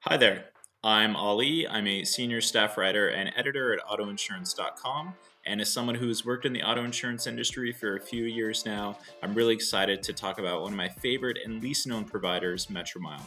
Hi there. I'm Ali. I'm a senior staff writer and editor at autoinsurance.com. And as someone who's worked in the auto insurance industry for a few years now, I'm really excited to talk about one of my favorite and least known providers, Metromile.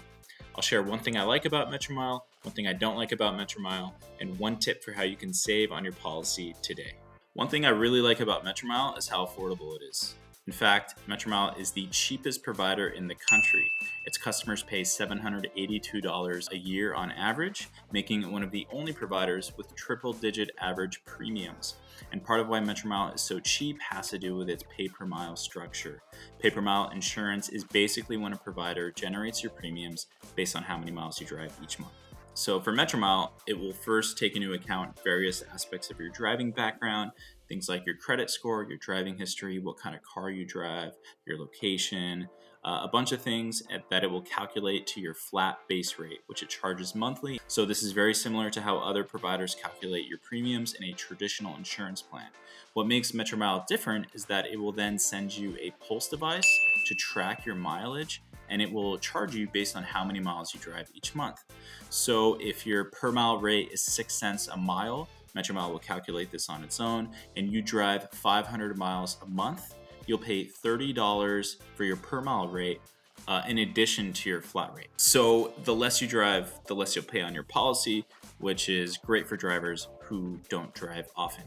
I'll share one thing I like about Metromile, one thing I don't like about Metromile, and one tip for how you can save on your policy today. One thing I really like about Metromile is how affordable it is. In fact, Metromile is the cheapest provider in the country. Its customers pay $782 a year on average, making it one of the only providers with triple-digit average premiums. And part of why Metromile is so cheap has to do with its pay-per-mile structure. Pay-per-mile insurance is basically when a provider generates your premiums based on how many miles you drive each month. So for Metromile, it will first take into account various aspects of your driving background, things like your credit score, your driving history, what kind of car you drive, your location, a bunch of things that it will calculate to your flat base rate, which it charges monthly. So this is very similar to how other providers calculate your premiums in a traditional insurance plan. What makes Metromile different is that it will then send you a pulse device to track your mileage, and it will charge you based on how many miles you drive each month. So if your per mile rate is 6 cents a mile, Metromile will calculate this on its own, and you drive 500 miles a month, you'll pay $30 for your per mile rate in addition to your flat rate. So the less you drive, the less you'll pay on your policy, which is great for drivers who don't drive often.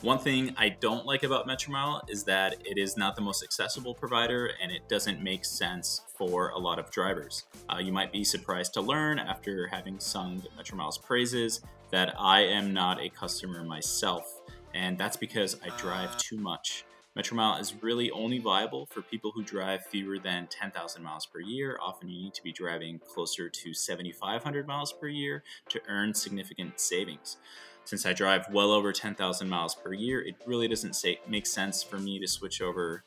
One thing I don't like about Metromile is that it is not the most accessible provider and it doesn't make sense for a lot of drivers. You might be surprised to learn after having sung Metromile's praises that I am not a customer myself, and that's because I drive too much. Metromile is really only viable for people who drive fewer than 10,000 miles per year. Often you need to be driving closer to 7,500 miles per year to earn significant savings. Since I drive well over 10,000 miles per year, it really doesn't make sense for me to switch over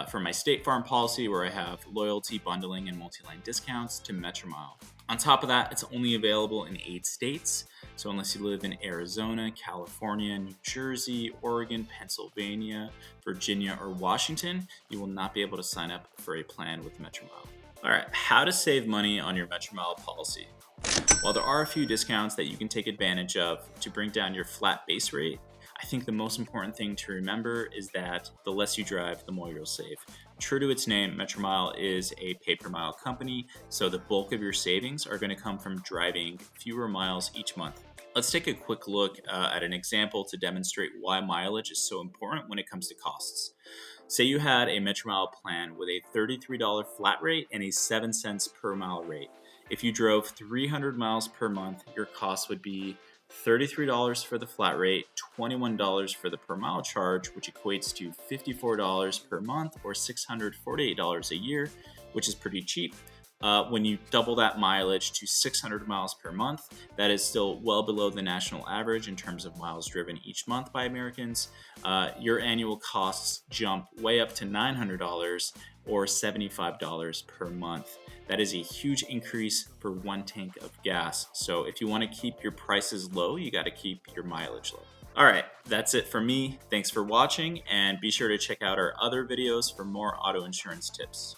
from my State Farm policy, where I have loyalty, bundling, and multi-line discounts, to Metromile. On top of that, it's only available in 8 states. So unless you live in Arizona, California, New Jersey, Oregon, Pennsylvania, Virginia, or Washington, you will not be able to sign up for a plan with Metromile. All right, how to save money on your Metromile policy. While there are a few discounts that you can take advantage of to bring down your flat base rate, I think the most important thing to remember is that the less you drive, the more you'll save. True to its name, Metromile is a pay-per-mile company, so the bulk of your savings are going to come from driving fewer miles each month. Let's take a quick look at an example to demonstrate why mileage is so important when it comes to costs. Say you had a Metromile plan with a $33 flat rate and a 7 cents per mile rate. If you drove 300 miles per month, your cost would be $33 for the flat rate, $21 for the per mile charge, which equates to $54 per month or $648 a year, which is pretty cheap. When you double that mileage to 600 miles per month, that is still well below the national average in terms of miles driven each month by Americans. Your annual costs jump way up to $900 or $75 per month. That is a huge increase for one tank of gas. So if you want to keep your prices low, you got to keep your mileage low. All right, that's it for me. Thanks for watching, and be sure to check out our other videos for more auto insurance tips.